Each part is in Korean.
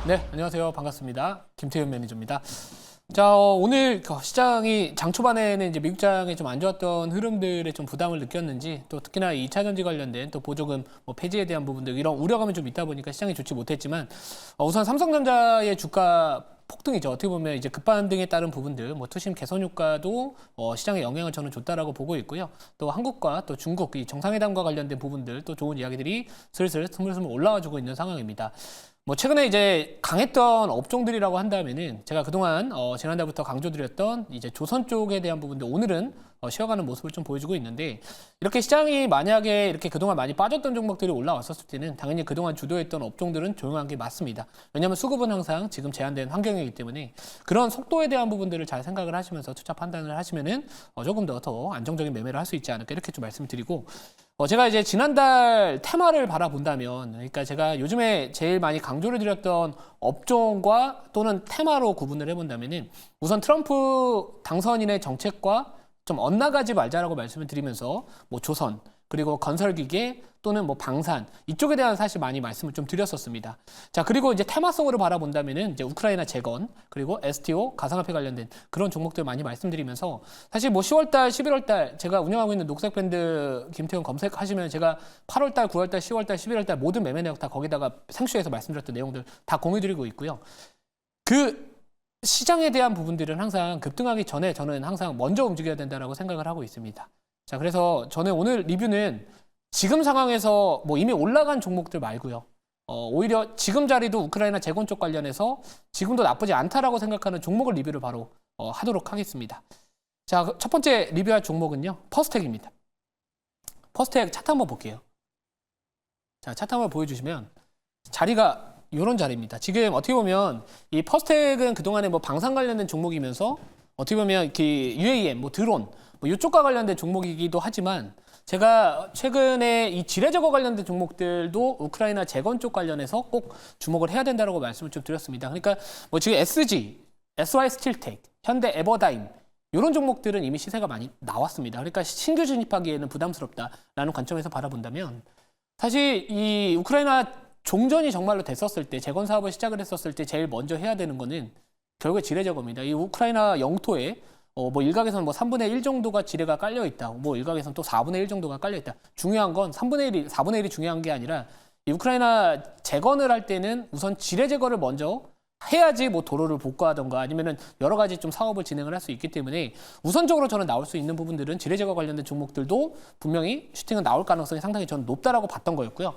네, 안녕하세요. 반갑습니다. 김태현 매니저입니다. 자, 오늘 시장이 장 초반에는 이제 미국장에 좀 안 좋았던 흐름들에 좀 부담을 느꼈는지, 또 특히나 2차 전지 관련된 또 보조금 폐지에 대한 부분들, 이런 우려감이 좀 있다 보니까 시장이 좋지 못했지만, 우선 삼성전자의 주가 폭등이죠. 어떻게 보면 이제 급반등에 따른 부분들, 투심 개선 효과도 시장에 영향을 저는 줬다라고 보고 있고요. 또 한국과 또 중국 이 정상회담과 관련된 부분들, 또 좋은 이야기들이 슬슬 스물스물 올라와주고 있는 상황입니다. 최근에 이제 강했던 업종들이라고 한다면은 제가 그동안 지난달부터 강조드렸던 이제 조선 쪽에 대한 부분들, 오늘은 쉬어가는 모습을 좀 보여주고 있는데, 이렇게 시장이 만약에 이렇게 그동안 많이 빠졌던 종목들이 올라왔었을 때는 당연히 그동안 주도했던 업종들은 조용한 게 맞습니다. 왜냐하면 수급은 항상 지금 제한된 환경이기 때문에 그런 속도에 대한 부분들을 잘 생각을 하시면서 투자 판단을 하시면은 조금 더 안정적인 매매를 할 수 있지 않을까, 이렇게 좀 말씀드리고, 제가 이제 지난달 테마를 바라본다면, 그러니까 제가 요즘에 제일 많이 강조를 드렸던 업종과 또는 테마로 구분을 해본다면은, 우선 트럼프 당선인의 정책과 좀 엇나가지 말자라고 말씀을 드리면서 조선, 그리고 건설기계 또는 방산, 이쪽에 대한 사실 많이 말씀을 좀 드렸었습니다. 자, 그리고 이제 테마성으로 바라본다면은 이제 우크라이나 재건, 그리고 STO, 가상화폐 관련된 그런 종목들 많이 말씀드리면서, 사실 10월달, 11월달 제가 운영하고 있는 녹색 밴드 김태훈 검색하시면 제가 8월달, 9월달, 10월달, 11월달 모든 매매 내역 다 거기다가 생쇼에서 말씀드렸던 내용들 다 공유드리고 있고요. 그 시장에 대한 부분들은 항상 급등하기 전에 저는 항상 먼저 움직여야 된다라고 생각을 하고 있습니다. 자, 그래서 저는 오늘 리뷰는 지금 상황에서 이미 올라간 종목들 말고요. 오히려 지금 자리도 우크라이나 재건 쪽 관련해서 지금도 나쁘지 않다라고 생각하는 종목을 리뷰를 바로 하도록 하겠습니다. 자, 첫 번째 리뷰할 종목은요, 퍼스텍입니다. 퍼스텍 차트 한번 볼게요. 자, 차트 한번 보여주시면 자리가 이런 자리입니다. 지금 어떻게 보면 이 퍼스텍은 그동안에 방산 관련된 종목이면서 어떻게 보면 이렇게 UAM, 드론, 이쪽과 관련된 종목이기도 하지만, 제가 최근에 이 지뢰 제거 관련된 종목들도 우크라이나 재건 쪽 관련해서 꼭 주목을 해야 된다고 말씀을 좀 드렸습니다. 그러니까 지금 SG, SY 스틸텍, 현대 에버다임, 이런 종목들은 이미 시세가 많이 나왔습니다. 그러니까 신규 진입하기에는 부담스럽다라는 관점에서 바라본다면, 사실 이 우크라이나 종전이 정말로 됐었을 때, 재건 사업을 시작을 했었을 때 제일 먼저 해야 되는 거는 결국에 지뢰 제거입니다. 이 우크라이나 영토에 일각에서는 3분의 1 정도가 지뢰가 깔려 있다. 일각에서는 또 4분의 1 정도가 깔려 있다. 중요한 건 3분의 1이, 4분의 1이 중요한 게 아니라, 이 우크라이나 재건을 할 때는 우선 지뢰 제거를 먼저 해야지 도로를 복구하던가 아니면은 여러 가지 좀 사업을 진행을 할 수 있기 때문에, 우선적으로 저는 나올 수 있는 부분들은 지뢰 제거 관련된 종목들도 분명히 슈팅은 나올 가능성이 상당히 저는 높다라고 봤던 거였고요.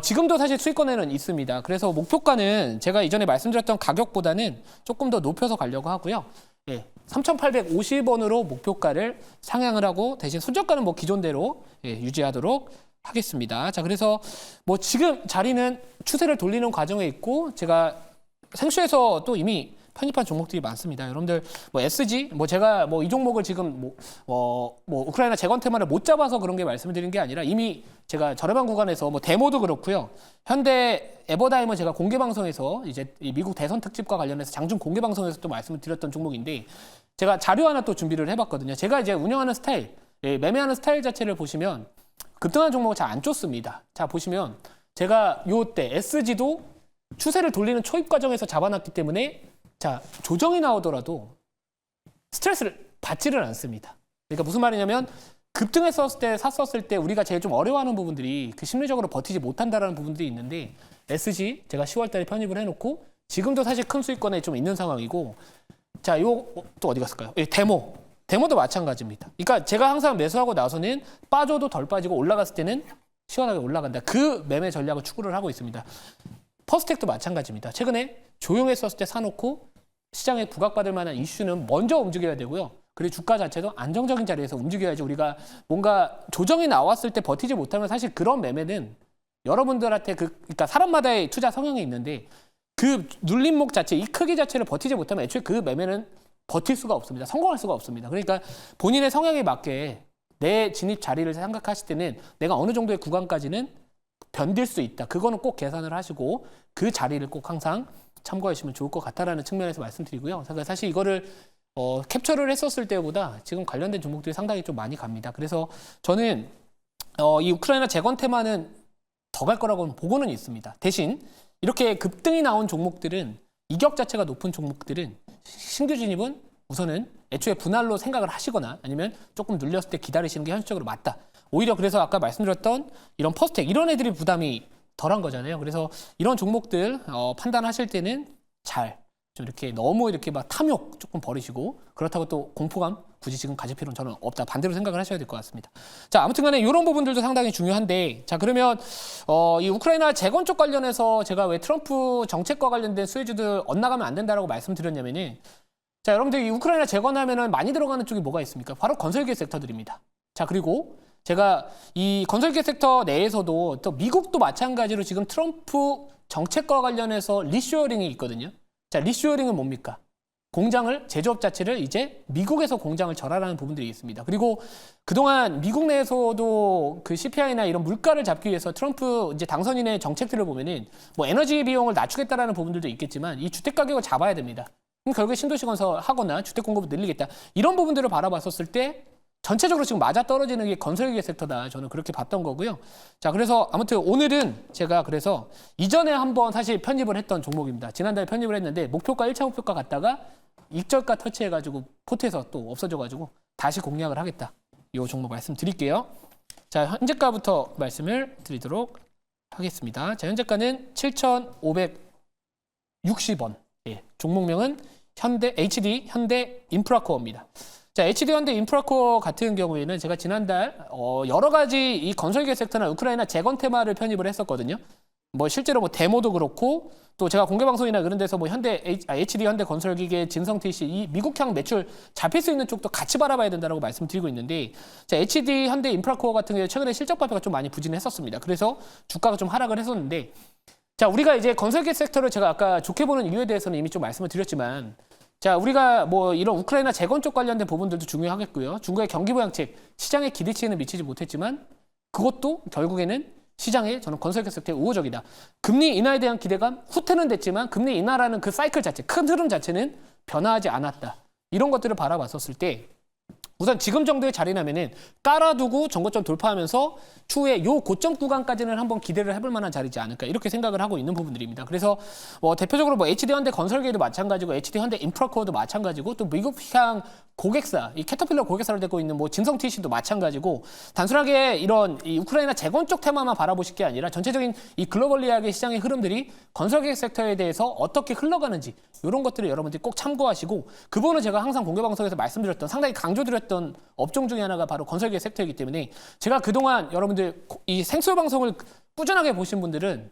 지금도 사실 수익권에는 있습니다. 그래서 목표가는 제가 이전에 말씀드렸던 가격보다는 조금 더 높여서 가려고 하고요. 예, 3,850원으로 목표가를 상향을 하고, 대신 손절가는 기존대로 유지하도록 하겠습니다. 자, 그래서 지금 자리는 추세를 돌리는 과정에 있고, 제가 생수에서 또 이미 편입한 종목들이 많습니다. 여러분들 SG, 제가 이 종목을 지금 우크라이나 재건 테마를 못 잡아서 그런 게 말씀을 드린 게 아니라, 이미 제가 저렴한 구간에서 데모도 그렇고요. 현대 에버다임은 제가 공개 방송에서 이제 미국 대선 특집과 관련해서 장중 공개 방송에서 또 말씀을 드렸던 종목인데, 제가 자료 하나 또 준비를 해봤거든요. 제가 이제 운영하는 스타일, 매매하는 스타일 자체를 보시면 급등하는 종목은 잘 안 쫓습니다. 자, 보시면 제가 요때 SG도 추세를 돌리는 초입 과정에서 잡아놨기 때문에, 자, 조정이 나오더라도 스트레스를 받지를 않습니다. 그러니까 무슨 말이냐면, 급등했었을 때, 샀었을 때 우리가 제일 좀 어려워하는 부분들이 심리적으로 버티지 못한다라는 부분들이 있는데, SG 제가 10월달에 편입을 해놓고 지금도 사실 큰 수익권에 좀 있는 상황이고, 자, 또 어디 갔을까요? 데모도 마찬가지입니다. 그러니까 제가 항상 매수하고 나서는 빠져도 덜 빠지고, 올라갔을 때는 시원하게 올라간다. 그 매매 전략을 추구를 하고 있습니다. 퍼스텍도 마찬가지입니다. 최근에 조용했었을 때 사놓고 시장에 부각받을 만한 이슈는 먼저 움직여야 되고요. 그리고 주가 자체도 안정적인 자리에서 움직여야지, 우리가 뭔가 조정이 나왔을 때 버티지 못하면 사실 그런 매매는 여러분들한테 그러니까 사람마다의 투자 성향이 있는데, 그 눌림목 자체, 이 크기 자체를 버티지 못하면 애초에 그 매매는 버틸 수가 없습니다. 성공할 수가 없습니다. 그러니까 본인의 성향에 맞게 내 진입 자리를 생각하실 때는 내가 어느 정도의 구간까지는 견딜 수 있다. 그거는 꼭 계산을 하시고 그 자리를 꼭 항상 참고해 주시면 좋을 것 같다라는 측면에서 말씀드리고요. 사실 이거를 캡처를 했었을 때보다 지금 관련된 종목들이 상당히 좀 많이 갑니다. 그래서 저는 이 우크라이나 재건 테마는 더 갈 거라고는 보고는 있습니다. 대신 이렇게 급등이 나온 종목들은 이격 자체가 높은 종목들은 신규 진입은 우선은 애초에 분할로 생각을 하시거나 아니면 조금 눌렸을 때 기다리시는 게 현실적으로 맞다. 오히려 그래서 아까 말씀드렸던 이런 퍼스텍 이런 애들이 부담이 덜한 거잖아요. 그래서 이런 종목들 판단하실 때는 잘 좀 이렇게 너무 이렇게 막 탐욕 조금 버리시고 그렇다고 또 공포감 굳이 지금 가질 필요는 저는 없다. 반대로 생각을 하셔야 될 것 같습니다. 자, 아무튼 간에 이런 부분들도 상당히 중요한데 자, 그러면 이 우크라이나 재건 쪽 관련해서 제가 왜 트럼프 정책과 관련된 수혜주들 엇나가면 안 된다라고 말씀드렸냐면은 자, 여러분들 이 우크라이나 재건하면은 많이 들어가는 쪽이 뭐가 있습니까? 바로 건설기업 섹터들입니다. 자, 그리고 제가 이 건설기업 섹터 내에서도 또 미국도 마찬가지로 지금 트럼프 정책과 관련해서 리쇼어링이 있거든요. 자, 리쇼어링은 뭡니까? 공장을, 제조업 자체를 이제 미국에서 공장을 절하라는 부분들이 있습니다. 그리고 그동안 미국 내에서도 그 CPI나 이런 물가를 잡기 위해서 트럼프 이제 당선인의 정책들을 보면은 뭐 에너지 비용을 낮추겠다라는 부분들도 있겠지만 이 주택 가격을 잡아야 됩니다. 그럼 결국에 신도시 건설하거나 주택 공급을 늘리겠다. 이런 부분들을 바라봤었을 때 전체적으로 지금 맞아떨어지는 게 건설기업 섹터다. 저는 그렇게 봤던 거고요. 자, 그래서 아무튼 오늘은 제가 그래서 이전에 한번 사실 편입을 했던 종목입니다. 지난달에 편입을 했는데 목표가 1차 목표가 갔다가 익절가 터치해가지고 포트에서 또 없어져가지고 다시 공략을 하겠다. 이 종목 말씀드릴게요. 자, 현재가부터 말씀을 드리도록 하겠습니다. 자, 현재가는 7,560원. 예, 종목명은 HD 현대 인프라코어입니다. 자, HD 현대 인프라코어 같은 경우에는 제가 지난달 여러 가지 이 건설기업 섹터나 우크라이나 재건 테마를 편입을 했었거든요. 뭐 실제로 뭐 데모도 그렇고 또 제가 공개 방송이나 그런 데서 뭐 HD 현대 건설기계 진성 TC 이 미국향 매출 잡힐 수 있는 쪽도 같이 바라봐야 된다라고 말씀드리고 있는데 자, HD 현대 인프라코어 같은 경우에 최근에 실적 발표가 좀 많이 부진했었습니다. 그래서 주가가 좀 하락을 했었는데 자, 우리가 이제 건설기업 섹터를 제가 아까 좋게 보는 이유에 대해서는 이미 좀 말씀을 드렸지만 자, 우리가 뭐 이런 우크라이나 재건 쪽 관련된 부분들도 중요하겠고요. 중국의 경기 부양책 시장의 기대치에는 미치지 못했지만 그것도 결국에는 시장에 저는 건설기업 섹터에 우호적이다. 금리 인하에 대한 기대감 후퇴는 됐지만 금리 인하라는 그 사이클 자체, 큰 흐름 자체는 변화하지 않았다. 이런 것들을 바라봤었을 때 우선 지금 정도의 자리라면은 깔아두고 정고점 돌파하면서 추후에 요 고점 구간까지는 한번 기대를 해볼 만한 자리지 않을까 이렇게 생각을 하고 있는 부분들입니다. 그래서 뭐 대표적으로 뭐 HD 현대 건설계도 마찬가지고 HD 현대 인프라코어도 마찬가지고 또 미국향 고객사, 이 캐터필러 고객사를 데리고 있는 뭐 진성 TC도 마찬가지고 단순하게 이런 이 우크라이나 재건 쪽 테마만 바라보실 게 아니라 전체적인 이 글로벌리하게 시장의 흐름들이 건설계획 섹터에 대해서 어떻게 흘러가는지 이런 것들을 여러분들이 꼭 참고하시고 그 부분은 제가 항상 공개 방송에서 말씀드렸던 상당히 강조드렸던 업종 중에 하나가 바로 건설계획 섹터이기 때문에 제가 그동안 여러분들 이 생수 방송을 꾸준하게 보신 분들은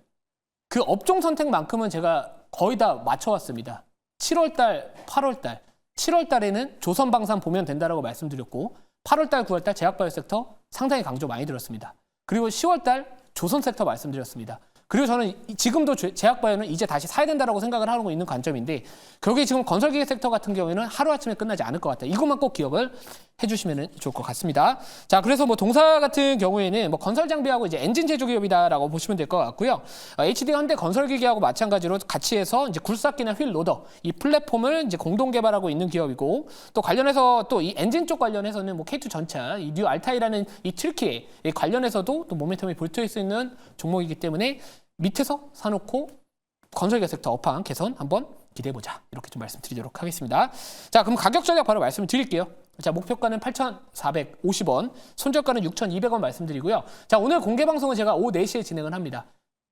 그 업종 선택만큼은 제가 거의 다 맞춰왔습니다. 7월달, 8월달 7월달에는 조선방산 보면 된다라고 말씀드렸고 8월달, 9월달 제약바이오 섹터 상당히 강조 많이 들었습니다. 그리고 10월달 조선 섹터 말씀드렸습니다. 그리고 저는 지금도 제약바이오는 이제 다시 사야 된다라고 생각을 하고 있는 관점인데 결국에 지금 건설기계 섹터 같은 경우에는 하루아침에 끝나지 않을 것 같아요. 이것만 꼭 기억을 해주시면 좋을 것 같습니다. 자, 그래서 뭐 동사 같은 경우에는 뭐 건설 장비하고 이제 엔진 제조 기업이다라고 보시면 될 것 같고요. HD 현대 건설기계하고 마찬가지로 같이 해서 이제 굴삭기나 휠 로더 이 플랫폼을 이제 공동 개발하고 있는 기업이고 또 관련해서 또 이 엔진 쪽 관련해서는 뭐 K2 전차, 이 뉴 알타이라는 이 튀르키예 관련해서도 또 모멘텀이 볼트일 수 있는 종목이기 때문에 밑에서 사놓고 건설기업 섹터 업황 개선 한번 기대해보자. 이렇게 좀 말씀드리도록 하겠습니다. 자, 그럼 가격 전략 바로 말씀을 드릴게요. 자, 목표가는 8,450원, 손절가는 6,200원 말씀드리고요. 자, 오늘 공개 방송은 제가 오후 4시에 진행을 합니다.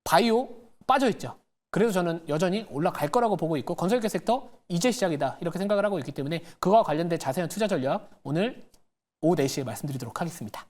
바이오 빠져있죠. 그래도 저는 여전히 올라갈 거라고 보고 있고 건설기업 섹터 이제 시작이다. 이렇게 생각을 하고 있기 때문에 그와 관련된 자세한 투자 전략 오늘 오후 4시에 말씀드리도록 하겠습니다.